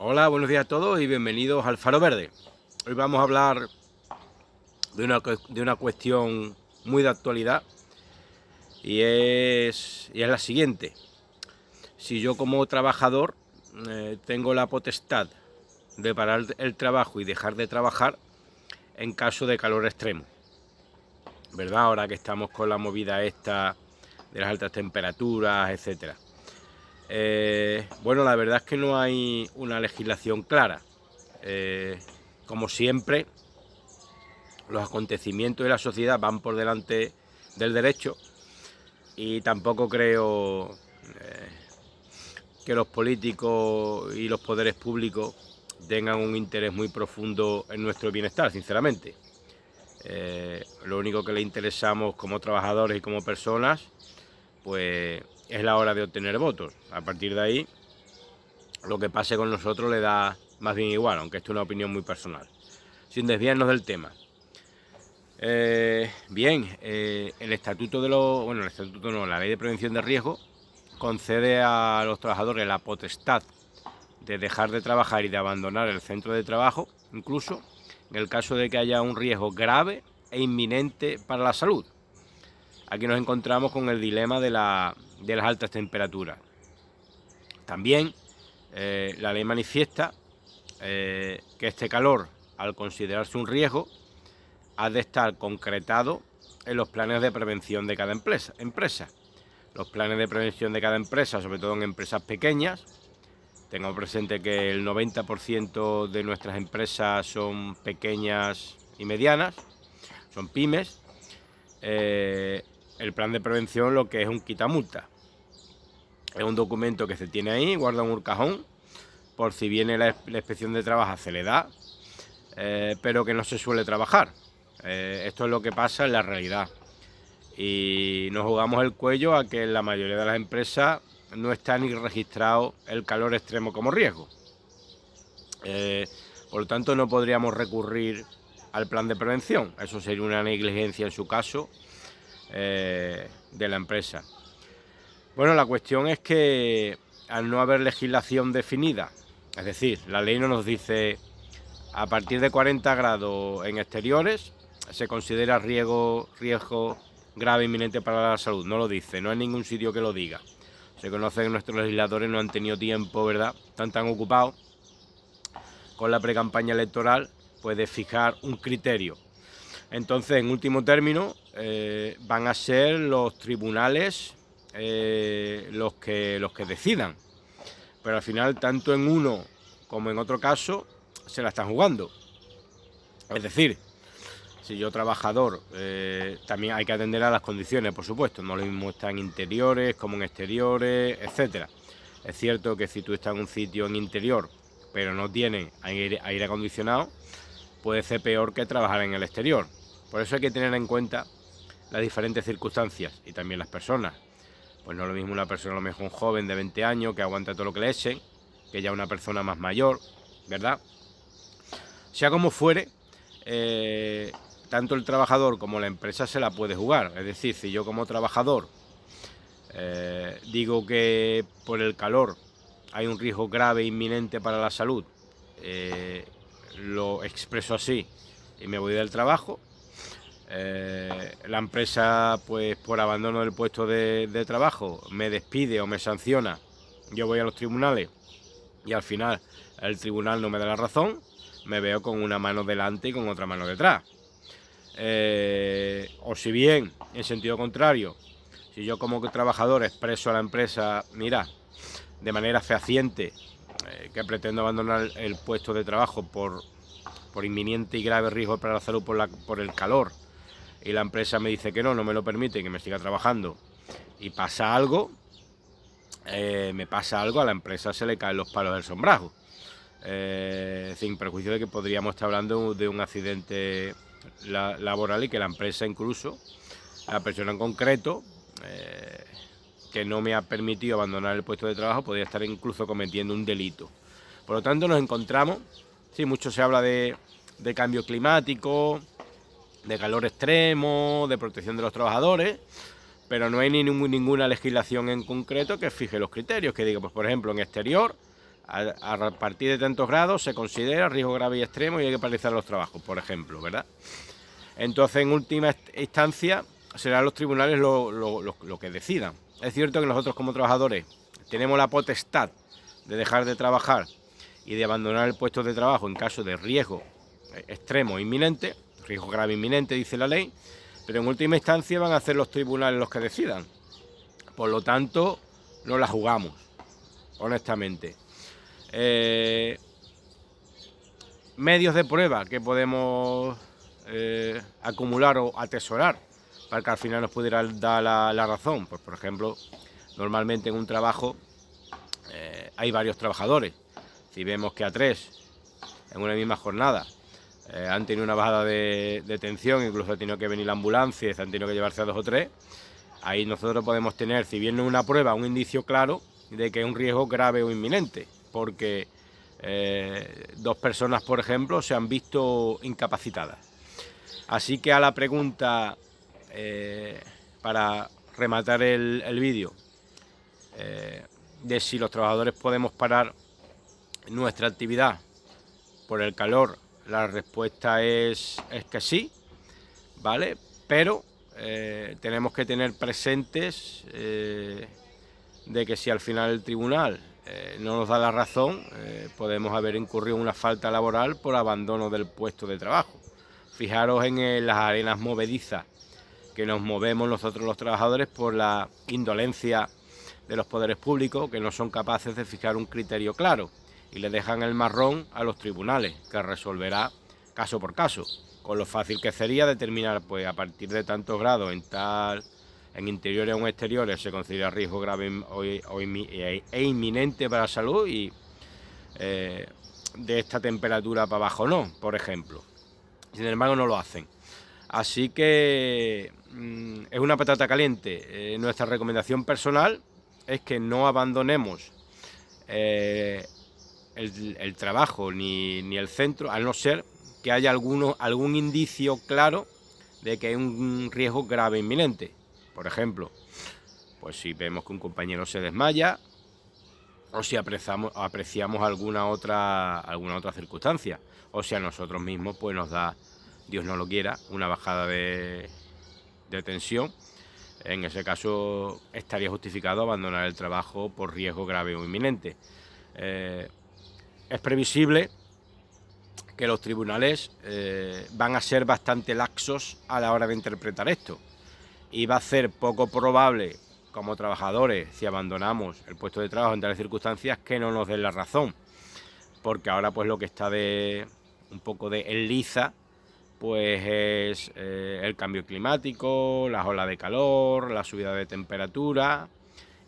Hola, buenos días a todos y bienvenidos al Faro Verde. Hoy vamos a hablar de una cuestión muy de actualidad y es la siguiente. Si yo como trabajador tengo la potestad de parar el trabajo y dejar de trabajar en caso de calor extremo, ¿verdad? Ahora que estamos con la movida esta de las altas temperaturas, etcétera. Bueno, la verdad es que no hay una legislación clara. Como siempre, los acontecimientos de la sociedad van por delante del derecho y tampoco creo que los políticos y los poderes públicos tengan un interés muy profundo en nuestro bienestar, sinceramente. Lo único que le interesamos como trabajadores y como personas, pues es la hora de obtener votos. A partir de ahí, lo que pase con nosotros le da más bien igual, aunque esto es una opinión muy personal. Sin desviarnos del tema. El estatuto el estatuto no, la ley de prevención de riesgo concede a los trabajadores la potestad de dejar de trabajar y de abandonar el centro de trabajo, incluso en el caso de que haya un riesgo grave e inminente para la salud. Aquí nos encontramos con el dilema de las altas temperaturas. También la ley manifiesta que este calor, al considerarse un riesgo, ha de estar concretado en los planes de prevención de cada empresa. Los planes de prevención de cada empresa, sobre todo en empresas pequeñas. Tengo presente que el 90% de nuestras empresas son pequeñas y medianas, son pymes. El plan de prevención lo que es un quitamulta. Es un documento que se tiene ahí, guarda en un cajón, por si viene la inspección de trabajo se le da, pero que no se suele trabajar. Esto es lo que pasa en la realidad. Y nos jugamos el cuello a que en la mayoría de las empresas no está ni registrado el calor extremo como riesgo. Por lo tanto, no podríamos recurrir al plan de prevención. Eso sería una negligencia en su caso de la empresa. Bueno, la cuestión es que al no haber legislación definida, es decir, la ley no nos dice a partir de 40 grados en exteriores se considera riesgo grave inminente para la salud. No lo dice, no hay ningún sitio que lo diga. Se conoce que nuestros legisladores no han tenido tiempo, ¿verdad? Están tan ocupados con la precampaña electoral, pues de fijar un criterio. Entonces, en último término, van a ser los tribunales los que decidan. Pero al final, tanto en uno como en otro caso, se la están jugando. Es decir, si yo trabajador, también hay que atender a las condiciones, por supuesto. No lo mismo está en interiores como en exteriores, etcétera. Es cierto que si tú estás en un sitio en interior, pero no tienes aire acondicionado, puede ser peor que trabajar en el exterior. Por eso hay que tener en cuenta las diferentes circunstancias y también las personas. Pues no es lo mismo una persona a lo mejor joven de 20 años que aguanta todo lo que le echen, que ya una persona más mayor, ¿verdad? Sea como fuere, tanto el trabajador como la empresa se la puede jugar. Es decir, si yo como trabajador digo que por el calor hay un riesgo grave e inminente para la salud, lo expreso así y me voy del trabajo, la empresa, pues por abandono del puesto de trabajo, me despide o me sanciona, yo voy a los tribunales y al final el tribunal no me da la razón, me veo con una mano delante y con otra mano detrás. O si bien, en sentido contrario, si yo como trabajador expreso a la empresa, mira, de manera fehaciente, que pretendo abandonar el puesto de trabajo por inminente y grave riesgo para la salud por el calor, y la empresa me dice que no me lo permite, que me siga trabajando, y pasa algo, a la empresa se le caen los palos del sombrajo. Sin perjuicio de que podríamos estar hablando de un accidente laboral y que la empresa, incluso la persona en concreto, que no me ha permitido abandonar el puesto de trabajo, podría estar incluso cometiendo un delito. Por lo tanto, nos encontramos, sí, mucho se habla de cambio climático, de calor extremo, de protección de los trabajadores, pero no hay ninguna legislación en concreto que fije los criterios, que diga, pues por ejemplo, en exterior A partir de tantos grados se considera riesgo grave y extremo y hay que paralizar los trabajos, por ejemplo, ¿verdad? Entonces, en última instancia, serán los tribunales lo que decidan. Es cierto que nosotros como trabajadores tenemos la potestad de dejar de trabajar y de abandonar el puesto de trabajo en caso de riesgo extremo inminente, riesgo grave inminente, dice la ley, pero en última instancia van a ser los tribunales los que decidan. Por lo tanto, no la jugamos, honestamente. Medios de prueba que podemos acumular o atesorar para que al final nos pudiera dar la razón. Pues, por ejemplo, normalmente en un trabajo hay varios trabajadores. Si vemos que a 3 en una misma jornada han tenido una bajada de tensión, incluso ha tenido que venir la ambulancia y se han tenido que llevarse a 2 o 3, ahí nosotros podemos tener, si bien no una prueba, un indicio claro de que es un riesgo grave o inminente, porque 2 personas, por ejemplo, se han visto incapacitadas. Así que a la pregunta, para rematar el vídeo, de si los trabajadores podemos parar nuestra actividad por el calor, la respuesta es que sí, ¿vale? Pero tenemos que tener presentes de que si al final el tribunal no nos da la razón, podemos haber incurrido en una falta laboral por abandono del puesto de trabajo. Fijaros en las arenas movedizas que nos movemos nosotros los trabajadores por la indolencia de los poderes públicos, que no son capaces de fijar un criterio claro y le dejan el marrón a los tribunales, que resolverá caso por caso, con lo fácil que sería determinar, pues a partir de tantos grados en interiores o en exteriores se considera riesgo grave e inminente para la salud, y de esta temperatura para abajo no, por ejemplo. Sin embargo, no lo hacen. Así que es una patata caliente. Nuestra recomendación personal es que no abandonemos el trabajo ni el centro, al no ser que haya algún indicio claro de que hay un riesgo grave inminente. Por ejemplo, pues si vemos que un compañero se desmaya o si apreciamos alguna otra circunstancia, o si a nosotros mismos pues nos da, Dios no lo quiera, una bajada de tensión. En ese caso estaría justificado abandonar el trabajo por riesgo grave o inminente. Es previsible que los tribunales van a ser bastante laxos a la hora de interpretar esto, y va a ser poco probable como trabajadores, si abandonamos el puesto de trabajo en tales circunstancias, que no nos den la razón, porque ahora pues lo que está un poco en liza pues es el cambio climático, las olas de calor, la subida de temperatura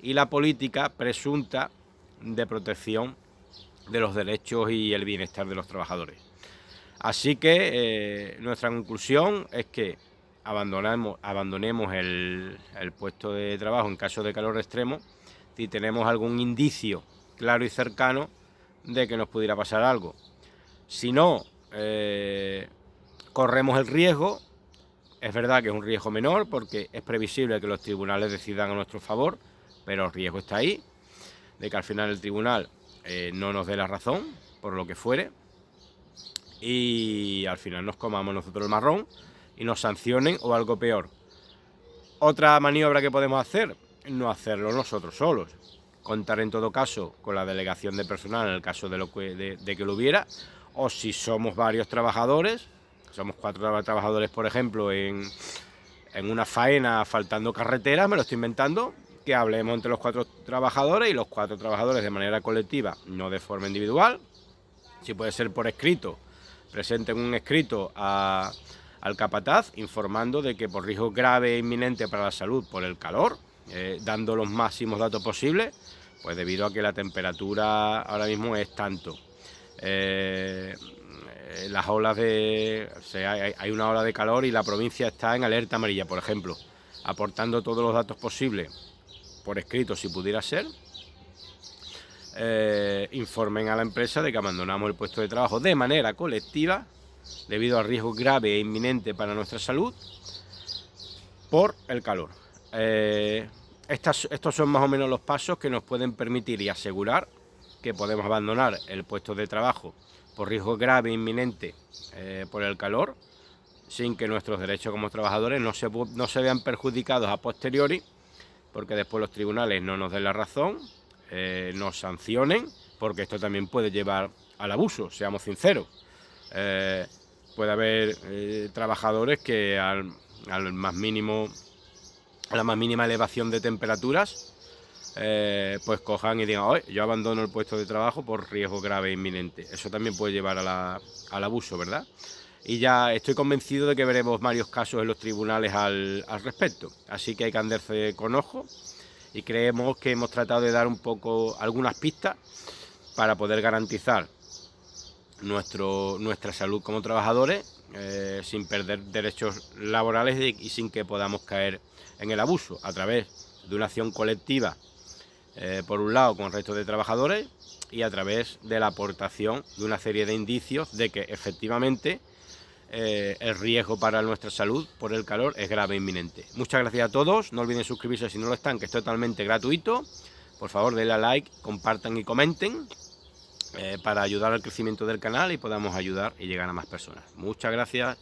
y la política presunta de protección de los derechos y el bienestar de los trabajadores. Así que nuestra conclusión es que abandonemos el puesto de trabajo en caso de calor extremo si tenemos algún indicio claro y cercano de que nos pudiera pasar algo. Si no, corremos el riesgo. Es verdad que es un riesgo menor porque es previsible que los tribunales decidan a nuestro favor, pero el riesgo está ahí, de que al final el tribunal no nos dé la razón, por lo que fuere, y al final nos comamos nosotros el marrón y nos sancionen o algo peor. Otra maniobra que podemos hacer, no hacerlo nosotros solos, contar en todo caso con la delegación de personal en el caso de que lo hubiera, o si somos varios trabajadores, somos 4 trabajadores por ejemplo en una faena asfaltando carreteras, me lo estoy inventando, que hablemos entre los 4 trabajadores, y los 4 trabajadores de manera colectiva, no de forma individual. Si puede ser por escrito, presenten un escrito al capataz informando de que por riesgo grave e inminente para la salud por el calor, dando los máximos datos posibles, pues debido a que la temperatura ahora mismo es tanto. Las olas hay una ola de calor y la provincia está en alerta amarilla, por ejemplo, aportando todos los datos posibles por escrito si pudiera ser. Informen a la empresa de que abandonamos el puesto de trabajo de manera colectiva debido al riesgo grave e inminente para nuestra salud por el calor. Estos son más o menos los pasos que nos pueden permitir y asegurar que podemos abandonar el puesto de trabajo por riesgo grave e inminente por el calor, sin que nuestros derechos como trabajadores no se vean perjudicados a posteriori, porque después los tribunales no nos den la razón, nos sancionen, porque esto también puede llevar al abuso, seamos sinceros. Puede haber trabajadores que a la más mínima elevación de temperaturas pues cojan y digan: oye, yo abandono el puesto de trabajo por riesgo grave e inminente. Eso también puede llevar al abuso, ¿verdad? Y ya estoy convencido de que veremos varios casos en los tribunales al respecto. Así que hay que andarse con ojo, y creemos que hemos tratado de dar un poco algunas pistas para poder garantizar nuestra salud como trabajadores, sin perder derechos laborales y sin que podamos caer en el abuso, a través de una acción colectiva, por un lado con el resto de trabajadores, y a través de la aportación de una serie de indicios de que efectivamente el riesgo para nuestra salud por el calor es grave e inminente. Muchas gracias a todos, no olviden suscribirse si no lo están, que es totalmente gratuito. Por favor, denle a like, compartan y comenten para ayudar al crecimiento del canal y podamos ayudar y llegar a más personas. Muchas gracias.